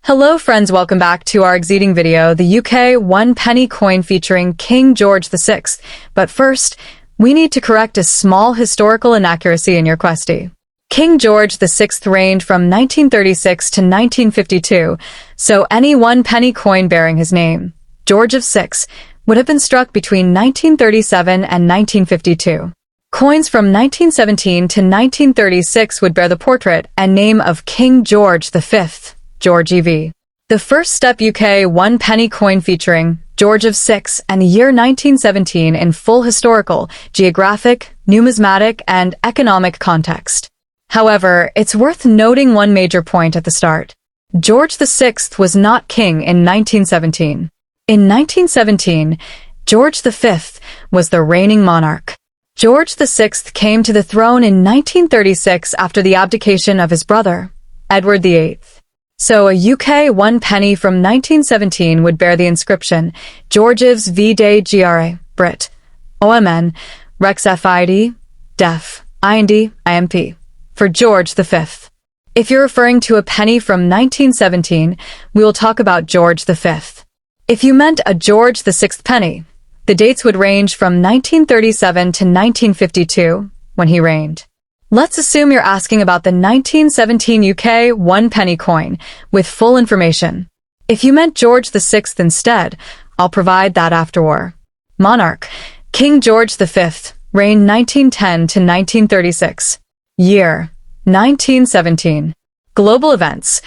Hello friends, welcome back to our exciting video, the UK 1 penny coin featuring King George VI. But first, we need to correct a small historical inaccuracy in your questie. King George VI reigned from 1936 to 1952, so any 1 penny coin bearing his name, George VI, would have been struck between 1937 and 1952. Coins from 1917 to 1936 would bear the portrait and name of King George V. GEORGIVS. The first step UK 1 penny coin featuring George VI and the year 1917 in full historical, geographic, numismatic, and economic context. However, it's worth noting one major point at the start. George VI was not king in 1917. In 1917, George V was the reigning monarch. George VI came to the throne in 1936 after the abdication of his brother, Edward VIII. So a UK 1 penny from 1917 would bear the inscription GEORGIVS WWII, Brit, OMN, Rex FID, Def, IND, IMP, for George V. If you're referring to a penny from 1917, we will talk about George V. If you meant a George VI penny, the dates would range from 1937 to 1952, when he reigned. Let's assume you're asking about the 1917 UK 1 penny coin, with full information. If you meant George VI instead, I'll provide that afterward. Monarch: King George V, reigned 1910 to 1936. Year: 1917. Global events: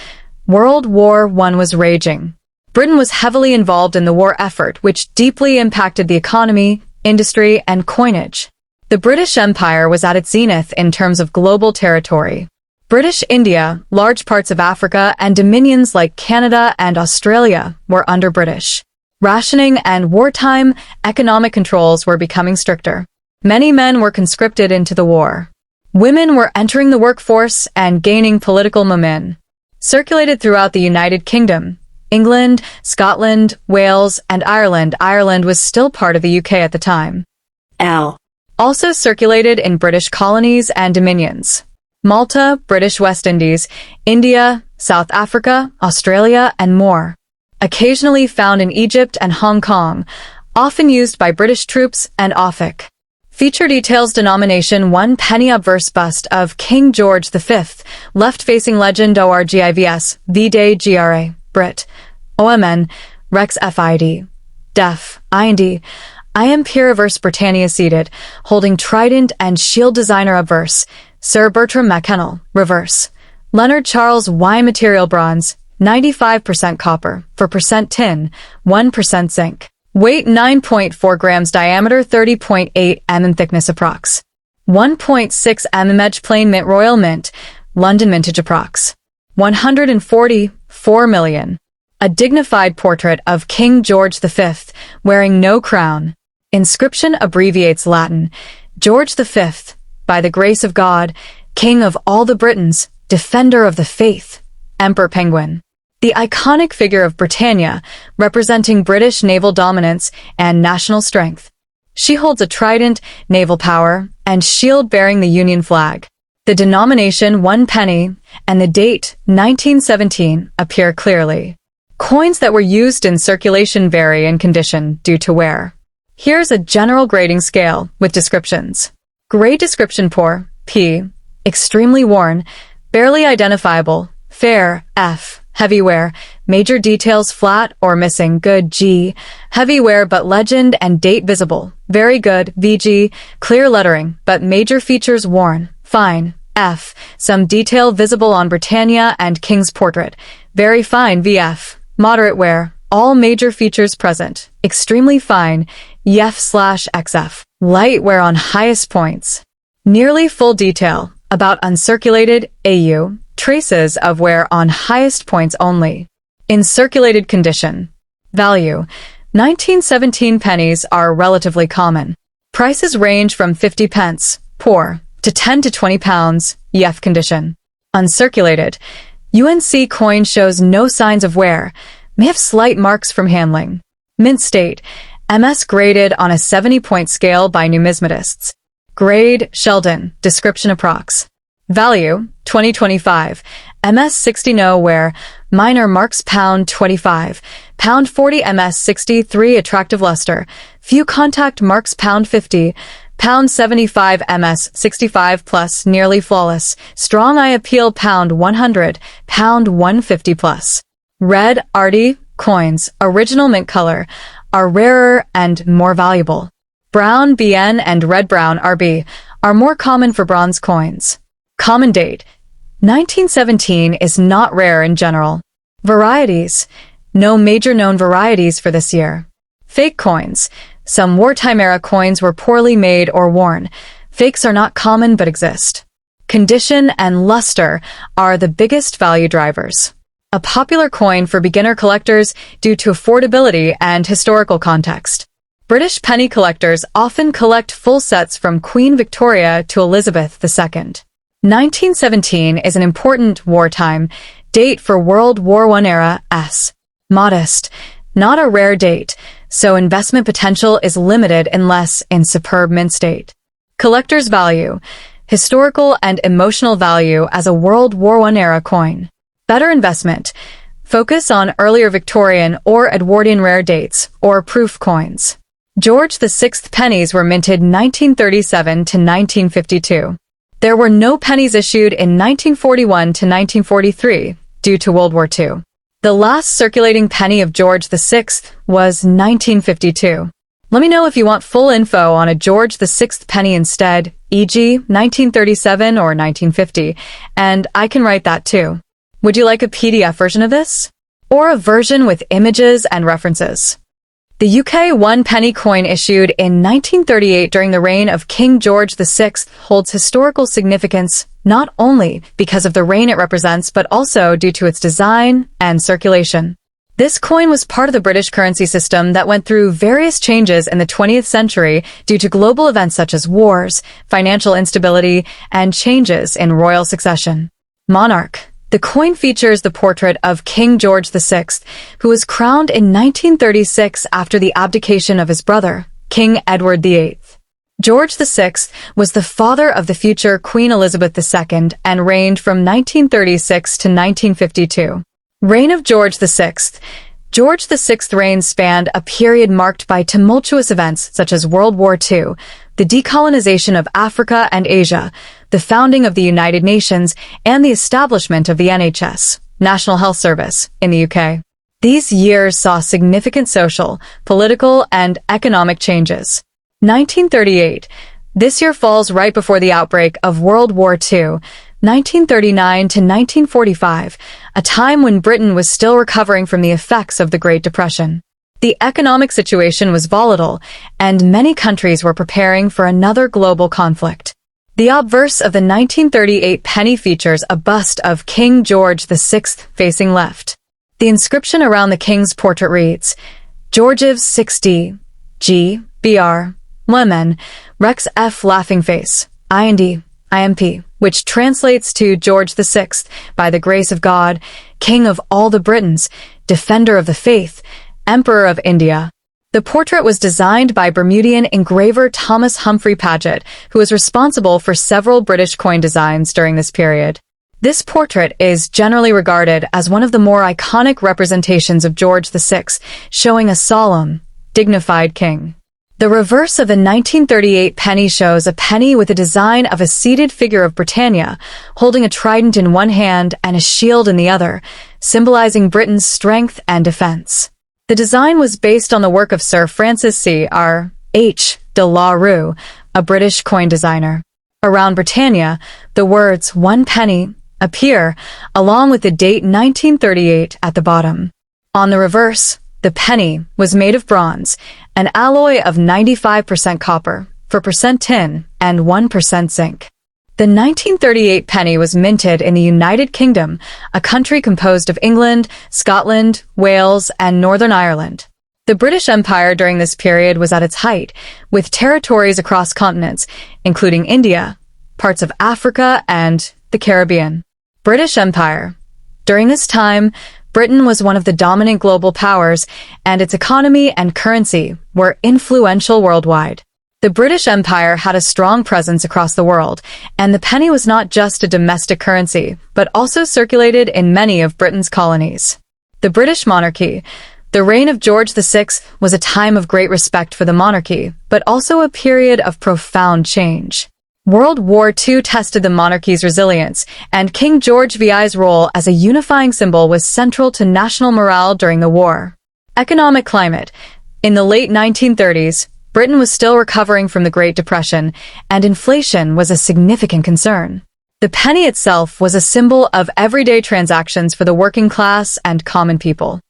World War I was raging. Britain was heavily involved in the war effort, which deeply impacted the economy, industry, and coinage. The British Empire was at its zenith in terms of global territory. British India, large parts of Africa, and dominions like Canada and Australia were under British. Rationing and wartime economic controls were becoming stricter. Many men were conscripted into the war. Women were entering the workforce and gaining political momentum. Circulated throughout the United Kingdom, England, Scotland, Wales, and Ireland. Ireland was still part of the UK at the time. Also circulated in British colonies and dominions: Malta, British West Indies, India, South Africa, Australia, and more. Occasionally found in Egypt and Hong Kong, often used by British troops and OFIC. Feature details denomination 1 penny obverse bust of King George V, left-facing legend ORGIVS, WWII, Brit, OMN, Rex FID, Def, IND, IMP reverse Britannia seated, holding trident and shield designer obverse, Sir Bertram McKennell, reverse. Leonard Charles Y material bronze, 95% copper, 4% tin, 1% zinc. Weight 9.4 grams, diameter 30.8 mm, thickness approx. 1.6 mm, edge plain mint, royal mint, London mintage approx. 144 million. A dignified portrait of King George V, wearing no crown. Inscription abbreviates Latin: George V, by the grace of God, King of all the Britons, Defender of the Faith, Emperor Penguin. The iconic figure of Britannia, representing British naval dominance and national strength. She holds a trident, naval power, and shield bearing the Union flag. The denomination 1 penny and the date 1917 appear clearly. Coins that were used in circulation vary in condition due to wear. Here's a general grading scale with descriptions. Grade description: poor, P. Extremely worn, barely identifiable, fair, F. Heavy wear, major details flat or missing, good, G. Heavy wear but legend and date visible, very good, VG. Clear lettering but major features worn, fine, F. Some detail visible on Britannia and King's portrait, very fine, VF. Moderate wear, all major features present, extremely fine, EF/XF. Light wear on highest points. Nearly full detail, about uncirculated, AU. Traces of wear on highest points only. In circulated condition. Value: 1917 pennies are relatively common. Prices range from 50 pence, poor, to 10 to 20 pounds, EF condition. Uncirculated. UNC coin shows no signs of wear, may have slight marks from handling. Mint state. MS graded on a 70-point scale by numismatists. Grade: Sheldon. Description approx. Value: 2025. MS 60 no wear, Minor marks pound 25, pound 40 ms 63 attractive luster. Few contact marks pound 50, pound 75 ms 65 plus nearly flawless. Strong eye appeal pound 100, pound 150 plus. Red arty coins, original mint color, are rarer and more valuable. Brown BN and red brown RB are more common for bronze coins. Common date: 1917 is not rare in general. Varieties: no major known varieties for this year. Fake coins: some wartime era coins were poorly made or worn. Fakes are not common but exist. Condition and luster are the biggest value drivers. A popular coin for beginner collectors due to affordability and historical context. British penny collectors often collect full sets from Queen Victoria to Elizabeth II. 1917 is an important wartime date for World War I era s. Modest, not a rare date, so investment potential is limited unless in superb mint state. Collector's value: historical and emotional value as a World War I era coin. Better investment: focus on earlier Victorian or Edwardian rare dates or proof coins. George VI pennies were minted 1937 to 1952. There were no pennies issued in 1941 to 1943 due to World War II. The last circulating penny of George VI was 1952. Let me know if you want full info on a George VI penny instead, e.g. 1937 or 1950, and I can write that too. Would you like a PDF version of this? Or a version with images and references? The UK 1 penny coin issued in 1938 during the reign of King George VI holds historical significance not only because of the reign it represents but also due to its design and circulation. This coin was part of the British currency system that went through various changes in the 20th century due to global events such as wars, financial instability, and changes in royal succession. Monarch: the coin features the portrait of King George VI, who was crowned in 1936 after the abdication of his brother, King Edward VIII. George VI was the father of the future Queen Elizabeth II and reigned from 1936 to 1952. Reign of George VI. George VI's reign spanned a period marked by tumultuous events such as World War II, the decolonization of Africa and Asia, the founding of the United Nations, and the establishment of the NHS, National Health Service, in the UK. These years saw significant social, political, and economic changes. 1938. This year falls right before the outbreak of World War II, 1939 to 1945, a time when Britain was still recovering from the effects of the Great Depression. The economic situation was volatile, and many countries were preparing for another global conflict. The obverse of the 1938 penny features a bust of King George VI facing left. The inscription around the king's portrait reads, GEORGIVS 6D, G, BR, Lemon, Rex F laughing face, IND, IMP, which translates to George VI, by the grace of God, King of all the Britons, Defender of the Faith, Emperor of India. The portrait was designed by Bermudian engraver Thomas Humphrey Paget, who was responsible for several British coin designs during this period. This portrait is generally regarded as one of the more iconic representations of George VI, showing a solemn, dignified king. The reverse of the 1938 penny shows a penny with a design of a seated figure of Britannia, holding a trident in one hand and a shield in the other, symbolizing Britain's strength and defense. The design was based on the work of Sir Francis C. R. H. de la Rue, a British coin designer. Around Britannia, the words "1 penny" appear, along with the date 1938 at the bottom. On the reverse, the penny was made of bronze, an alloy of 95% copper, 4% tin, and 1% zinc. The 1938 penny was minted in the United Kingdom, a country composed of England, Scotland, Wales, and Northern Ireland. The British Empire during this period was at its height, with territories across continents, including India, parts of Africa, and the Caribbean. British Empire. During this time, Britain was one of the dominant global powers, and its economy and currency were influential worldwide. The British Empire had a strong presence across the world, and the penny was not just a domestic currency, but also circulated in many of Britain's colonies. The British monarchy. The reign of George VI was a time of great respect for the monarchy, but also a period of profound change. World War II tested the monarchy's resilience, and King George VI's role as a unifying symbol was central to national morale during the war. Economic climate. In the late 1930s, Britain was still recovering from the Great Depression, and inflation was a significant concern. The penny itself was a symbol of everyday transactions for the working class and common people.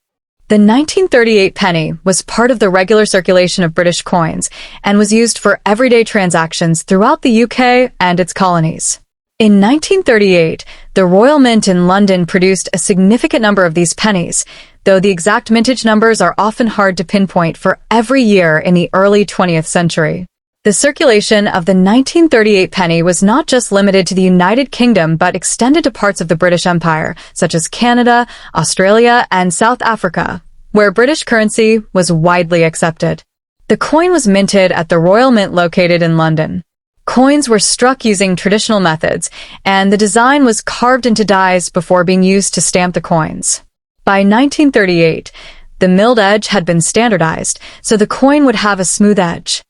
The 1938 penny was part of the regular circulation of British coins and was used for everyday transactions throughout the UK and its colonies. In 1938, the Royal Mint in London produced a significant number of these pennies, though the exact mintage numbers are often hard to pinpoint for every year in the early 20th century. The circulation of the 1938 penny was not just limited to the United Kingdom but extended to parts of the British Empire, such as Canada, Australia, and South Africa, where British currency was widely accepted. The coin was minted at the Royal Mint located in London. Coins were struck using traditional methods, and the design was carved into dies before being used to stamp the coins. By 1938, the milled edge had been standardized, so the coin would have a smooth edge.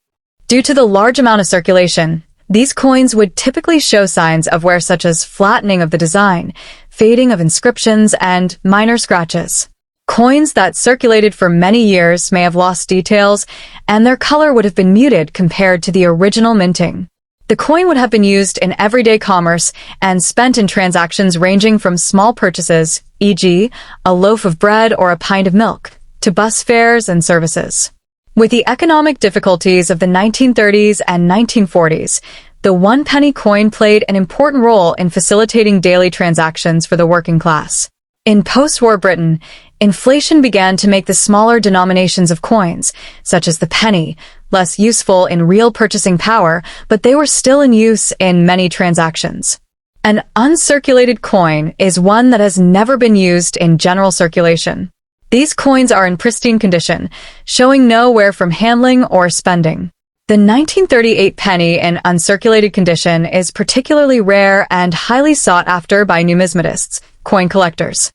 Due to the large amount of circulation, these coins would typically show signs of wear such as flattening of the design, fading of inscriptions, and minor scratches. Coins that circulated for many years may have lost details, and their color would have been muted compared to the original minting. The coin would have been used in everyday commerce and spent in transactions ranging from small purchases, e.g., a loaf of bread or a pint of milk, to bus fares and services. With the economic difficulties of the 1930s and 1940s, the one-penny coin played an important role in facilitating daily transactions for the working class. In post-war Britain, inflation began to make the smaller denominations of coins, such as the penny, less useful in real purchasing power, but they were still in use in many transactions. An uncirculated coin is one that has never been used in general circulation. These coins are in pristine condition, showing no wear from handling or spending. The 1938 penny in uncirculated condition is particularly rare and highly sought after by numismatists, coin collectors.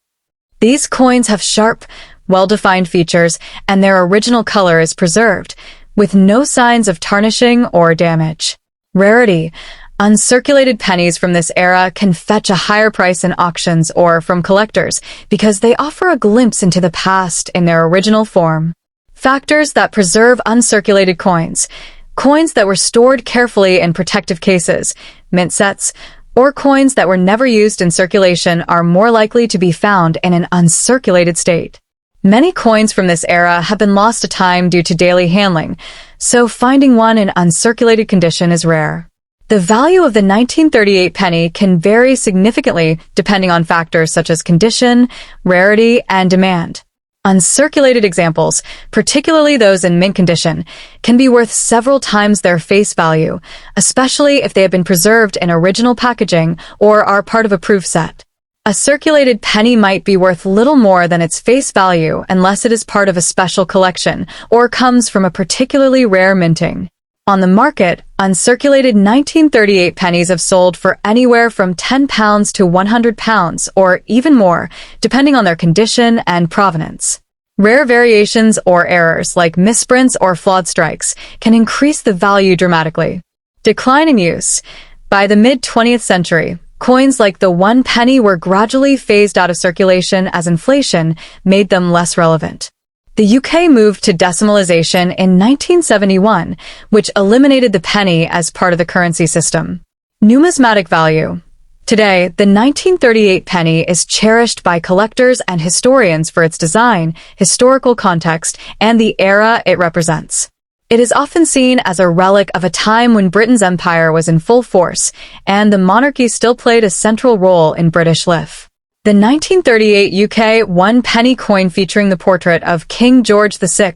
These coins have sharp, well-defined features, and their original color is preserved, with no signs of tarnishing or damage. Rarity. Uncirculated pennies from this era can fetch a higher price in auctions or from collectors because they offer a glimpse into the past in their original form. Factors that preserve uncirculated coins. Coins that were stored carefully in protective cases, mint sets, or coins that were never used in circulation are more likely to be found in an uncirculated state. Many coins from this era have been lost to time due to daily handling, so finding one in uncirculated condition is rare. The value of the 1938 penny can vary significantly depending on factors such as condition, rarity, and demand. Uncirculated examples, particularly those in mint condition, can be worth several times their face value, especially if they have been preserved in original packaging or are part of a proof set. A circulated penny might be worth little more than its face value unless it is part of a special collection or comes from a particularly rare minting. On the market, uncirculated 1938 pennies have sold for anywhere from £10 to £100 or even more, depending on their condition and provenance. Rare variations or errors like misprints or flawed strikes can increase the value dramatically. Decline in use. By the mid-20th century, coins like the 1 penny were gradually phased out of circulation as inflation made them less relevant. The UK moved to decimalization in 1971, which eliminated the penny as part of the currency system. Numismatic value. Today, the 1938 penny is cherished by collectors and historians for its design, historical context, and the era it represents. It is often seen as a relic of a time when Britain's empire was in full force, and the monarchy still played a central role in British life. The 1938 UK 1 penny coin featuring the portrait of King George VI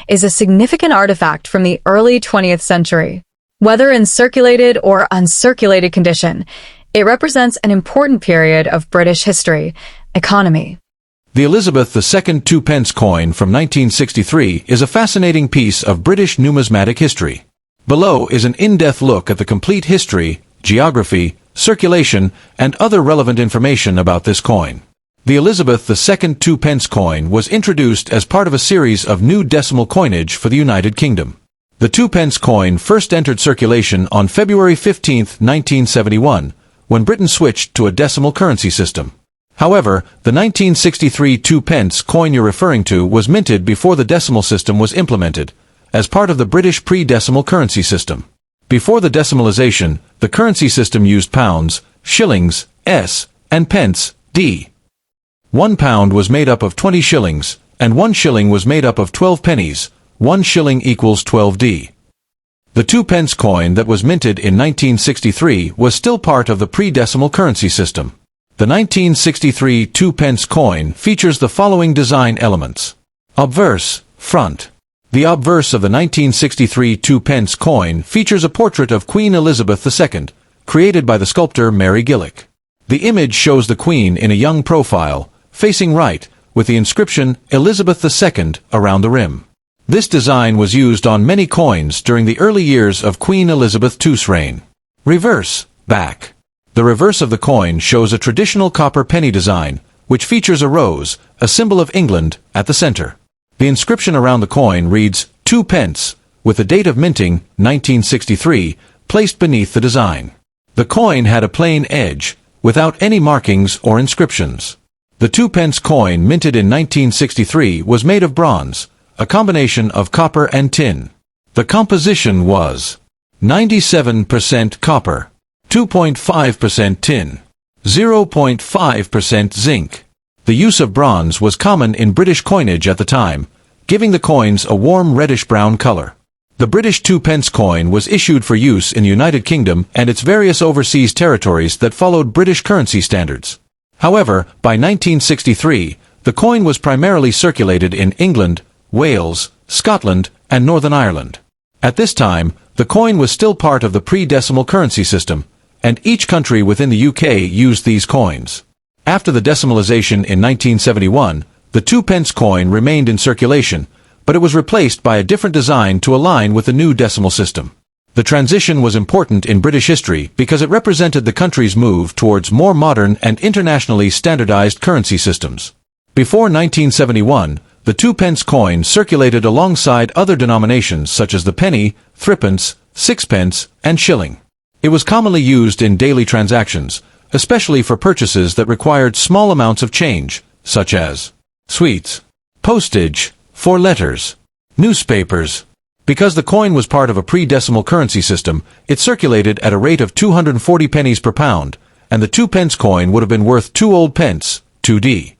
is a significant artifact from the early 20th century. Whether in circulated or uncirculated condition, it represents an important period of British history, economy. The Elizabeth II 2-pence coin from 1963 is a fascinating piece of British numismatic history. Below is an in-depth look at the complete history, geography, circulation, and other relevant information about this coin. The Elizabeth II 2 coin was introduced as part of a series of new decimal coinage for the United Kingdom. The 2 coin first entered circulation on February 15, 1971, when Britain switched to a decimal currency system. However, the 1963 2 coin you're referring to was minted before the decimal system was implemented, as part of the British pre-decimal currency system. Before the decimalization, the currency system used pounds, shillings, s, and pence, d. 1 pound was made up of 20 shillings, and 1 shilling was made up of 12 pennies, 1 shilling equals 12d. The 2 coin that was minted in 1963 was still part of the pre-decimal currency system. The 1963 2 coin features the following design elements. Obverse, front. The obverse of the 1963 2 coin features a portrait of Queen Elizabeth II, created by the sculptor Mary Gillick. The image shows the Queen in a young profile, facing right, with the inscription Elizabeth II around the rim. This design was used on many coins during the early years of Queen Elizabeth II's reign. Reverse, back. The reverse of the coin shows a traditional copper penny design, which features a rose, a symbol of England, at the center. The inscription around the coin reads 2 with the date of minting, 1963, placed beneath the design. The coin had a plain edge, without any markings or inscriptions. The 2 coin minted in 1963 was made of bronze, a combination of copper and tin. The composition was 97% copper, 2.5% tin, 0.5% zinc. The use of bronze was common in British coinage at the time, giving the coins a warm reddish-brown color. The British 2 coin was issued for use in the United Kingdom and its various overseas territories that followed British currency standards. However, by 1963, the coin was primarily circulated in England, Wales, Scotland, and Northern Ireland. At this time, the coin was still part of the pre-decimal currency system, and each country within the UK used these coins. After the decimalization in 1971, the 2 coin remained in circulation, but it was replaced by a different design to align with the new decimal system. The transition was important in British history because it represented the country's move towards more modern and internationally standardized currency systems. Before 1971, the 2 coin circulated alongside other denominations such as the penny, threepence, sixpence, and shilling. It was commonly used in daily transactions, especially for purchases that required small amounts of change, such as sweets, postage, for letters, newspapers. Because the coin was part of a pre-decimal currency system, it circulated at a rate of 240 pennies per pound, and the 2 coin would have been worth 2 old pence, 2d.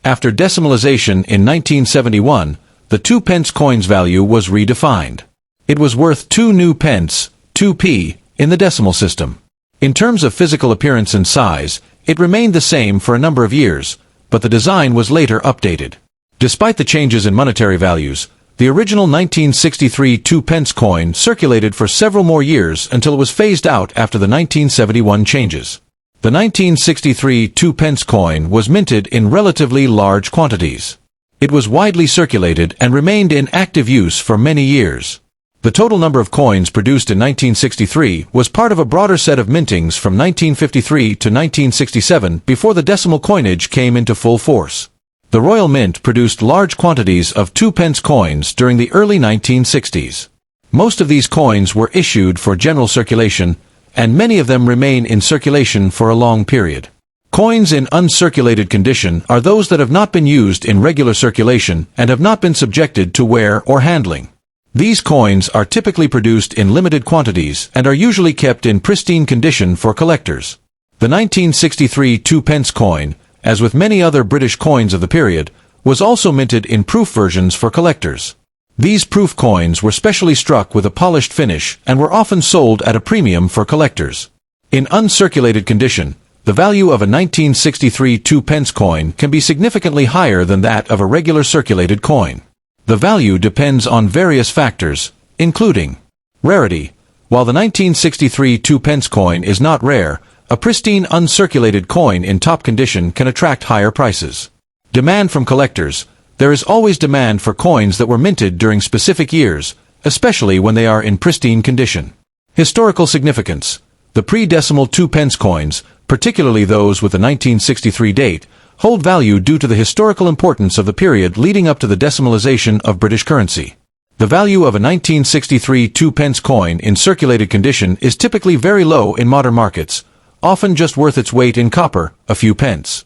After decimalization in 1971, the 2 coin's value was redefined. It was worth 2 new pence, 2p, in the decimal system. In terms of physical appearance and size, it remained the same for a number of years, but the design was later updated. Despite the changes in monetary values, the original 1963 2 coin circulated for several more years until it was phased out after the 1971 changes. The 1963 2 coin was minted in relatively large quantities. It was widely circulated and remained in active use for many years. The total number of coins produced in 1963 was part of a broader set of mintings from 1953 to 1967 before the decimal coinage came into full force. The Royal Mint produced large quantities of 2 coins during the early 1960s. Most of these coins were issued for general circulation, and many of them remain in circulation for a long period. Coins in uncirculated condition are those that have not been used in regular circulation and have not been subjected to wear or handling. These coins are typically produced in limited quantities and are usually kept in pristine condition for collectors. The 1963 2 coin, as with many other British coins of the period, was also minted in proof versions for collectors. These proof coins were specially struck with a polished finish and were often sold at a premium for collectors. In uncirculated condition, the value of a 1963 2 coin can be significantly higher than that of a regular circulated coin. The value depends on various factors, including rarity. While the 1963 2 coin is not rare, a pristine uncirculated coin in top condition can attract higher prices. Demand from collectors. There is always demand for coins that were minted during specific years, especially when they are in pristine condition. Historical significance. The pre-decimal 2p coins, particularly those with the 1963 date, hold value due to the historical importance of the period leading up to the decimalization of British currency. The value of a 1963 2p coin in circulated condition is typically very low in modern markets, often just worth its weight in copper, a few pence.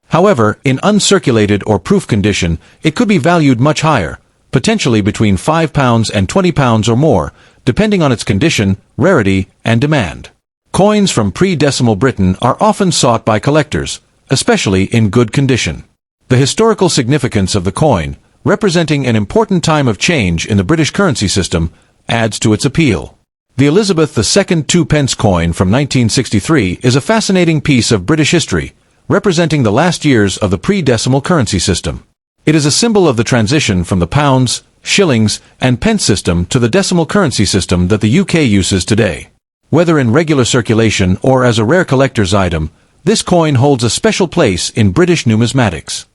However, in uncirculated or proof condition, it could be valued much higher, potentially between £5 and £20 or more, depending on its condition, rarity, and demand. Coins from pre-decimal Britain are often sought by collectors, especially in good condition. The historical significance of the coin, representing an important time of change in the British currency system, adds to its appeal. The Elizabeth II 2p coin from 1963 is a fascinating piece of British history, representing the last years of the pre-decimal currency system. It is a symbol of the transition from the pounds, shillings, and pence system to the decimal currency system that the UK uses today. Whether in regular circulation or as a rare collector's item, this coin holds a special place in British numismatics.